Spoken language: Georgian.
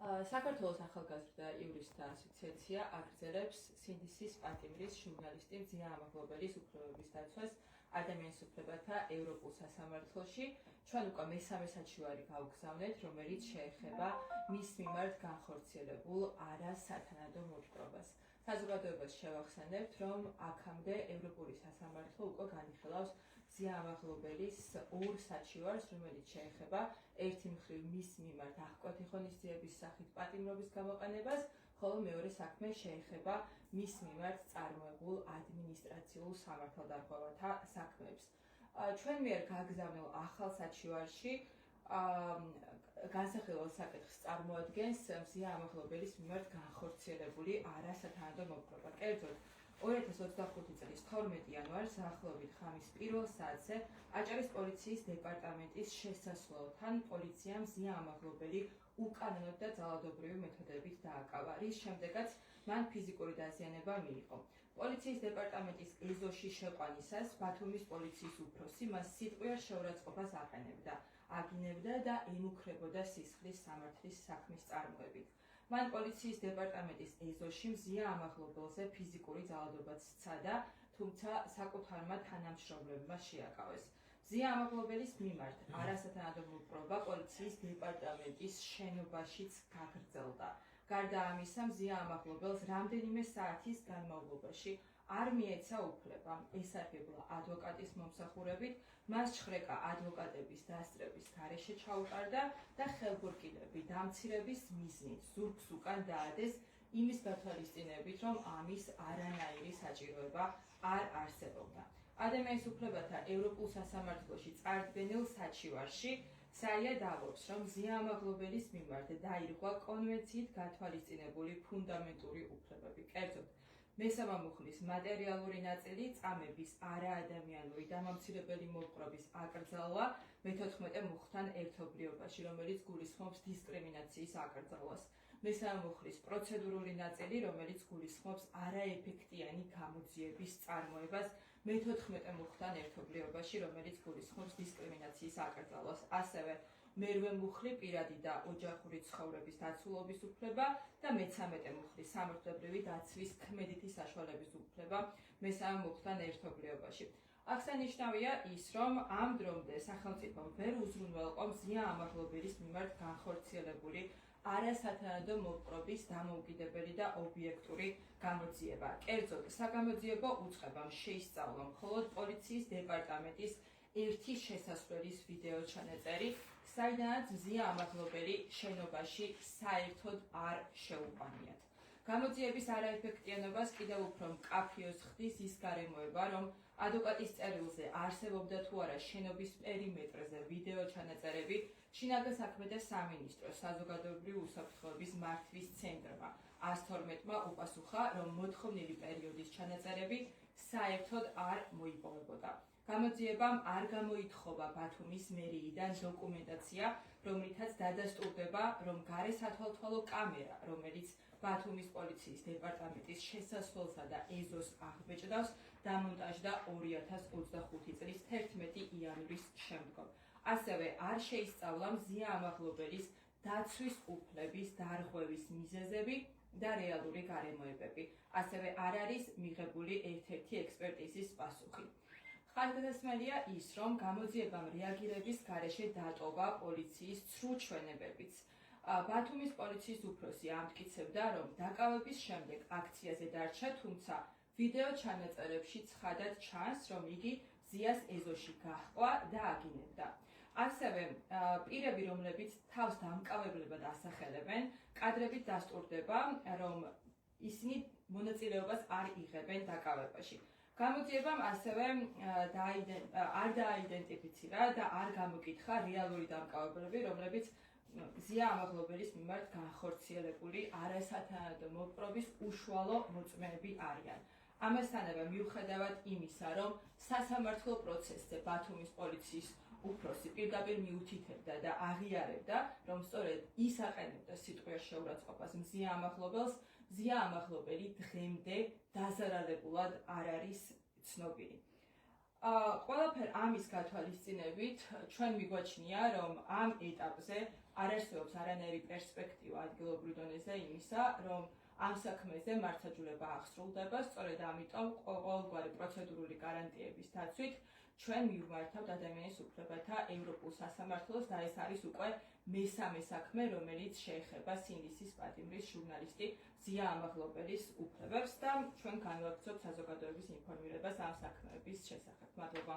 საქართველოს ახალგაზრდა იურისტთა ასოციაცია აგრძელებს სინდისის პატიმრის ჟურნალისტი მზია ამაღლობელის უფლებების დაცვას ადამიანის უფლებათა ევროპულ სასამართლოში. ჩვენ უკვე მესამე საჩივარი გავგზავნეთ, რომელიც შეეხება მის მიმართ განხორციელებულ არასათანადო მოჭრობას. საზოგადოებას შევახსენებთ, რომ აქამდე ევროპული სასამართლო უკვე განიხილავს მზია ამაღლობელის ორ საჩივარს, რომელიც შეეხება ერთი მხრივ მის მიმართ აღკვეთი ღონისძიების სახით პატიმრობის გამოყენებას, ხოლო მეორე საქმე შეეხება მის მიმართ წარმოებულ ადმინისტრაციულ სამართალდარღვევათა საქმეებს. ჩვენ მიერ გაგზავნილ ახალ საჩივარში განსახილველ საკითხს წარმოადგენს მზია ამაღლობელის მიმართ განხორციელებული არასათანადო მოძრაობა. კერძოდ 2025 წლის 12 იანვარს დაახლოებით ხამის პირველ საათზე აჭარის პოლიციის დეპარტამენტის შესასვლელთან პოლიციამ მზია ამაღლობელი უკანონოდ და ძალადობრივი მეთოდებით დააკავა, რის შემდეგაც მან ფიზიკური დაზიანება მიიღო. პოლიციის დეპარტამენტის ეზოში შეყვანისას ბათუმის პოლიციის უფროსი მას სიტყვიერ შეურაცხყოფას აყენებდა, აგინებდა და ემუქრებოდა სისხლის სამართლის საქმის წარმოებით. მან პოლიციის დეპარტამენტის ეზოში მზია ამაღლობელზე ფიზიკური ძალადობაც სცადა, თუმცა საკუთარმა თანამშრომლებმა შეაკავეს. მზია ამაღლობელის მიმართ არასათანადო მოძრაობა პოლიციის დეპარტამენტის შენობაშიც გაგრძელდა. გარდა ამისა, მზია ამაღლობელს რამდენიმე საათის განმავლობაში არ მიეცა უფლება ესარგებლა ადვოკატის მომსახურებით, მას ჩხრეკა ადვოკატების დასწრების გარეშე ჩაუტარდა და ხელბურკილები დამცირების მიზნით ზურგს უკან დაადეს იმის გათვალისწინებით, რომ ამის არანაირი საჭიროება არ არსებობდა. ადამიანის უფლებათა ევროპულ სასამართლოში წარდგენილ საჩივარში საია დაბობს, რომ მზია ამაღლობელის მიმართ დაირღვა კონვენციით გათვალისწინებული ფუნდამენტური უფლებები. კერძოდ, მესამე მუხლის მატერიალური ნაწილი წამების არაადამიანური დამამცირებელი მოპყრობის აკრძალვა მე-14 მუხთან ერთობლიობაში, რომელიც გულისხმობს დისკრიმინაციის აკრძალვას. მესამე მუხლის პროცედურული ნაწილი, რომელიც გულისხმობს არაეფექტიანი გამოძიების წარმოებას მე-14 მუხთან ერთობლიობაში, რომელიც გულისხმობს დისკრიმინაციის აკრძალვას. ასევე მერვე მუხლი პირადი და ოჯახური ცხოვრების დაცულობის უფლება და მე-13 მუხლი სამართლებრივი დაცვის ქმედითი საშუალების უფლება მესამე მუხლთან ერთობლიობაში. აღსანიშნავია ის, რომ ამ დრომდე სახელმწიფომ ვერ უზრუნველყო მზია ამაღლობელის მიმართ განხორციელებული არასათანადო მოძრაობის დამოუკიდებელი და ობიექტური გამოძიება. კერძოდ, საგამოძიებო უწყებამ შეისწავლა მხოლოდ პოლიციის დეპარტამენტის ერთი შესასვლელის ვიდეო ჩანაწერი, საიდანაც მზია ამაღლობელი შენობაში საერთოდ არ შეუყვანიათ. გამოძიების არაეფექტიანობას კიდევ უფრო მკაფიოს ხდის ის გარემოება, რომ ადვოკატის წერილზე არსებობდა თუ არა შენობის პერიმეტრზე ვიდეო ჩანაწერები, შინაგან საქმეთა სამინისტროს საზოგადოებრივი უსაფრთხოების მართვის ცენტრმა 112-მა უპასუხა, რომ მოთხოვნილი პერიოდის ჩანაწერები საერთოდ არ მოიპოვებოდა. გამოძიებამ არ გამოითხოვა ბათუმის მერიიდან დოკუმენტაცია, რომლითაც დადასტურდება, რომ გარესათვალთვალო კამერა, რომელიც ბათუმის პოლიციის დეპარტამენტის შესასვლელსა და ეზოს აღბეჭდავს, დამონტაჟდა 2025 წლის 11 იანვრის შემდგომ. ასევე არ შეისწავლა მზია ამაღლობელის დაცვის უფლების დარღვევის მიზეზები და რეალური გარემოებები. ასევე არ არის მიღებული ერთ-ერთი ექსპერტიზის პასუხი. ხაზგასმელია ის, რომ გამოძიებამ რეაგირების გარეშე დატოვა პოლიციის ცრუ ჩვენებებიც. ბათუმის პოლიციის უფროსი ამტკიცებდა, რომ დაკავების შემდეგ აქციაზე დარჩა, თუმცა ვიდეო ჩანაწერებში ცხადად ჩანს, რომ იგი მზიას ეზოში გაჰყვა და აგინებდა. ასევე პირები, რომლებიც თავს დამკავებლებად ასახელებენ, კადრებით დასტურდება, რომ ისინი მონაწილეობას არ იღებენ დაკავებაში. გამოძიებამ ასევე არ დააიდენტიფიცირა და არ გამოკითხა რეალური დამკავებლები, რომლებიც მზია ამაღლობელის მიმართ განხორციელებული არასათანადო მოძრაობის უშუალო მოწმეები არიან. ამასთანავე მიუხედავად იმისა, რომ სასამართლო პროცესზე ბათუმის პოლიციის უფროსი პირდაპირ მიუთითებდა და აღიარებდა, რომ სწორედ ის აყენებდა სიტყვიერ შეურაცხყოფას მზია ამაღლობელს, მზია ამაღლობელი დღემდე დაზარალებულად არ არის ცნობილი. ყველაფერ ამის გათვალისწინებით ჩვენ მიგვაჩნია, რომ ამ ეტაპზე არ არსებობს არანაირი პერსპექტივა ადგილობრივ დონეზე იმისა, რომ ამ საქმეზე მართლმსაჯულება აღსრულდება, სწორედ ამიტომ ყოველგვარი პროცედურული გარანტიების დაცვით ჩვენ მივმართავთ ადამიანის უფლებათა ევროპულ სასამართლოს და ეს არის უკვე მესამე საქმე, რომელიც შეეხება სინდისის პატიმრის ჟურნალისტი ზია ამაღლობელის უფლებებს და ჩვენ განვაგრძობთ საზოგადოების ინფორმირებას ამ საქმეების შესახებ. მადლობა.